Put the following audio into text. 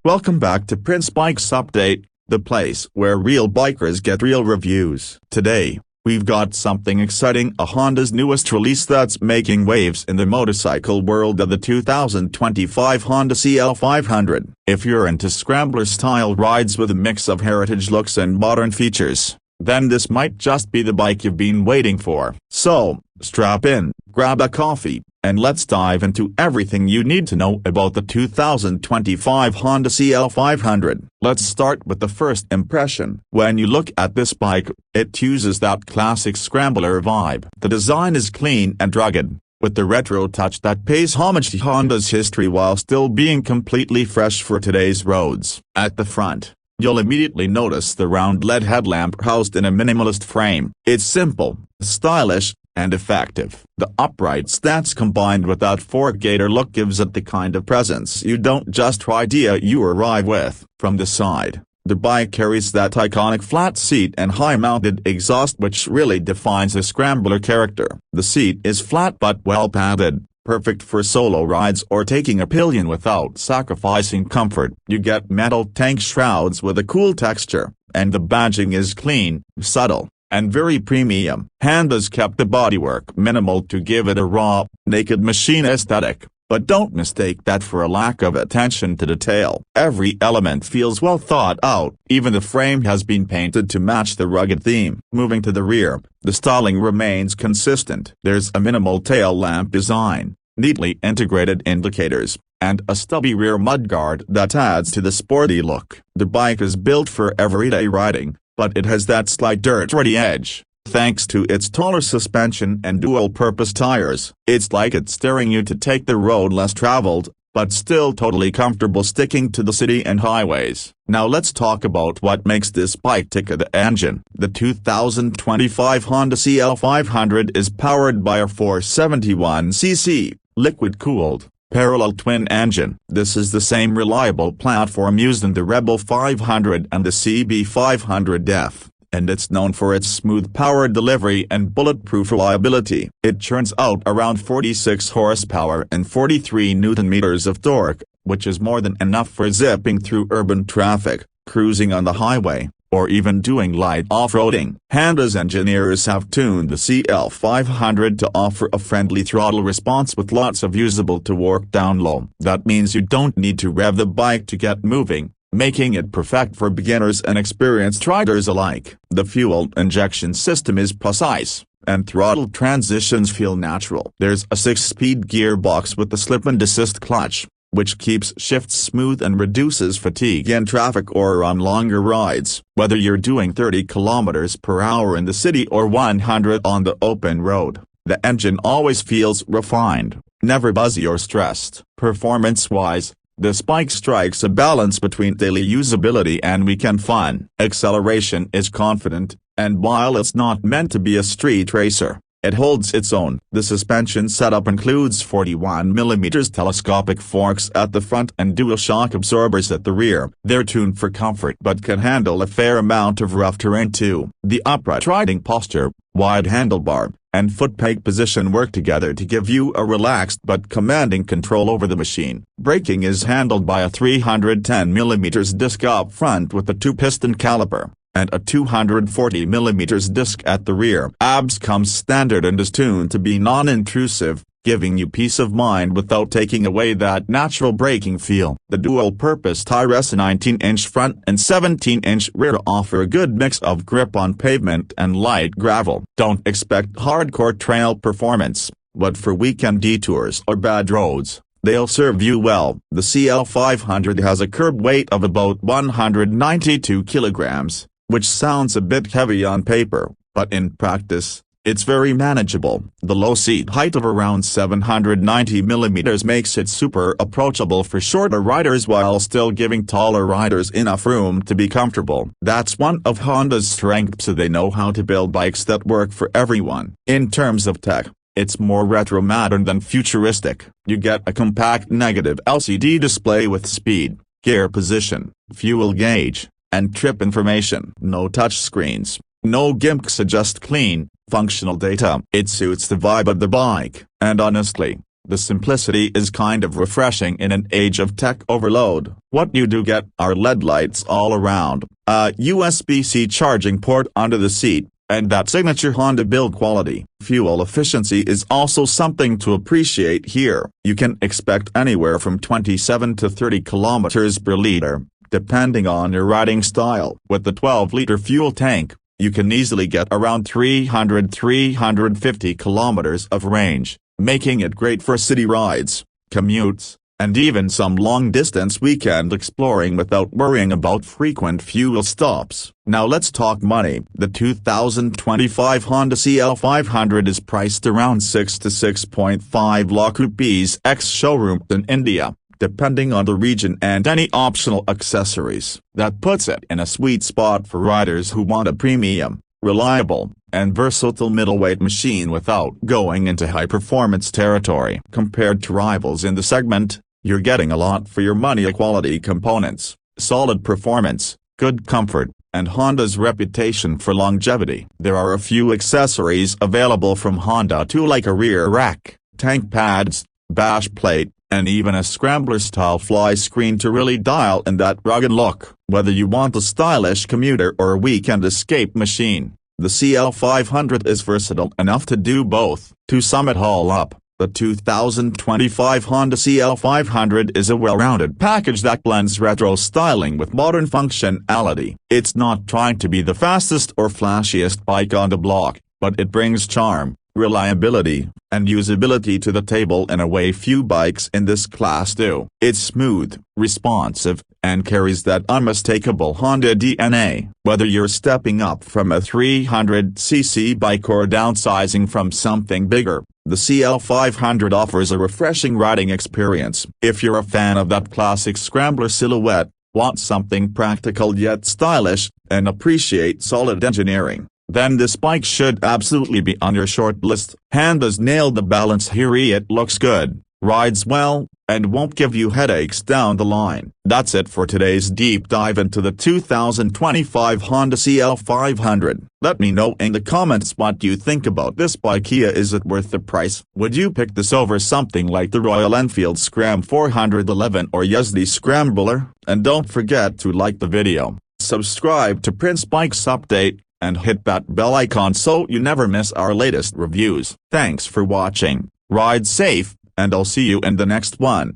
Welcome back to Prince Bikes Update, the place where real bikers get real reviews. Today, we've got something exciting, a Honda's newest release that's making waves in the motorcycle world of the 2025 Honda CL500. If you're into Scrambler-style rides with a mix of heritage looks and modern features, then this might just be the bike you've been waiting for. So, strap in, grab a coffee, and let's dive into everything you need to know about the 2025 Honda CL500. Let's start with the first impression. When you look at this bike, it uses that classic Scrambler vibe. The design is clean and rugged, with the retro touch that pays homage to Honda's history while still being completely fresh for today's roads. At the front, you'll immediately notice the round LED headlamp housed in a minimalist frame. It's simple, stylish, and effective. The upright stance combined with that fork-gator look gives it the kind of presence you don't just ride, you arrive with. From the side, the bike carries that iconic flat seat and high-mounted exhaust which really defines the Scrambler character. The seat is flat but well padded, perfect for solo rides or taking a pillion without sacrificing comfort. You get metal tank shrouds with a cool texture, and the badging is clean, subtle, and very premium. Honda's kept the bodywork minimal to give it a raw, naked machine aesthetic, but don't mistake that for a lack of attention to detail. Every element feels well thought out, even the frame has been painted to match the rugged theme. Moving to the rear, the styling remains consistent. There's a minimal tail lamp design, neatly integrated indicators, and a stubby rear mudguard that adds to the sporty look. The bike is built for everyday riding, but it has that slight dirt-ready edge, thanks to its taller suspension and dual-purpose tires. It's like it's steering you to take the road less traveled, but still totally comfortable sticking to the city and highways. Now let's talk about what makes this bike tick. The engine. The 2025 Honda CL500 is powered by a 471cc, liquid-cooled, parallel twin engine. This is the same reliable platform used in the Rebel 500 and the CB500F, and it's known for its smooth power delivery and bulletproof reliability. It churns out around 46 horsepower and 43 Nm of torque, which is more than enough for zipping through urban traffic, cruising on the highway, or even doing light off-roading. Honda's engineers have tuned the CL500 to offer a friendly throttle response with lots of usable torque down low. That means you don't need to rev the bike to get moving, making it perfect for beginners and experienced riders alike. The fuel injection system is precise, and throttle transitions feel natural. There's a 6-speed gearbox with the slip-and-desist clutch, which keeps shifts smooth and reduces fatigue in traffic or on longer rides. Whether you're doing 30 km/h in the city or 100 on the open road, the engine always feels refined, never buzzy or stressed. Performance-wise, this bike strikes a balance between daily usability and weekend fun. Acceleration is confident, and while it's not meant to be a street racer, it holds its own. The suspension setup includes 41mm telescopic forks at the front and dual shock absorbers at the rear. They're tuned for comfort but can handle a fair amount of rough terrain too. The upright riding posture, wide handlebar, and foot peg position work together to give you a relaxed but commanding control over the machine. Braking is handled by a 310mm disc up front with a 2-piston caliper, and a 240mm disc at the rear. ABS comes standard and is tuned to be non-intrusive, giving you peace of mind without taking away that natural braking feel. The dual-purpose tires, 19-inch front and 17-inch rear, offer a good mix of grip on pavement and light gravel. Don't expect hardcore trail performance, but for weekend detours or bad roads, they'll serve you well. The CL500 has a curb weight of about 192 kilograms, which sounds a bit heavy on paper, but in practice, it's very manageable. The low seat height of around 790mm makes it super approachable for shorter riders while still giving taller riders enough room to be comfortable. That's one of Honda's strengths. They know how to build bikes that work for everyone. In terms of tech, it's more retro-modern than futuristic. You get a compact negative LCD display with speed, gear position, fuel gauge, and trip information. No touchscreens, no gimmicks, just clean, functional data. It suits the vibe of the bike, and honestly, The simplicity is kind of refreshing in an age of tech overload. What you do get are LED lights all around, a USB-C charging port under the seat, and that signature Honda build quality. Fuel efficiency is also something to appreciate here. You can expect anywhere from 27 to 30 kilometers per liter, depending on your riding style. With the 12-liter fuel tank, you can easily get around 300–350 kilometers of range, making it great for city rides, commutes, and even some long-distance weekend exploring without worrying about frequent fuel stops. Now let's talk money. The 2025 Honda CL500 is priced around 6 to 6.5 lakh rupees ex-showroom in India, depending on the region and any optional accessories. That puts it in a sweet spot for riders who want a premium, reliable, and versatile middleweight machine without going into high-performance territory. Compared to rivals in the segment, you're getting a lot for your money. Quality components, solid performance, good comfort, and Honda's reputation for longevity. There are a few accessories available from Honda too, like a rear rack, tank pads, bash plate, and even a Scrambler-style fly screen to really dial in that rugged look. Whether you want a stylish commuter or a weekend escape machine, the CL500 is versatile enough to do both. To sum it all up, the 2025 Honda CL500 is a well-rounded package that blends retro styling with modern functionality. It's not trying to be the fastest or flashiest bike on the block, but it brings charm, reliability, and usability to the table in a way few bikes in this class do. It's smooth, responsive, and carries that unmistakable Honda DNA. Whether you're stepping up from a 300cc bike or downsizing from something bigger, the CL500 offers a refreshing riding experience. If you're a fan of that classic Scrambler silhouette, want something practical yet stylish, and appreciate solid engineering, then this bike should absolutely be on your short list. Honda's nailed the balance here. It looks good, rides well, and won't give you headaches down the line. That's it for today's deep dive into the 2025 Honda CL500. Let me know in the comments what you think about this bike. Is it worth the price? Would you pick this over something like the Royal Enfield Scram 411 or the Scrambler? And don't forget to like the video, subscribe to Prince Bikes Update, and hit that bell icon so you never miss our latest reviews. Thanks for watching, ride safe, and I'll see you in the next one.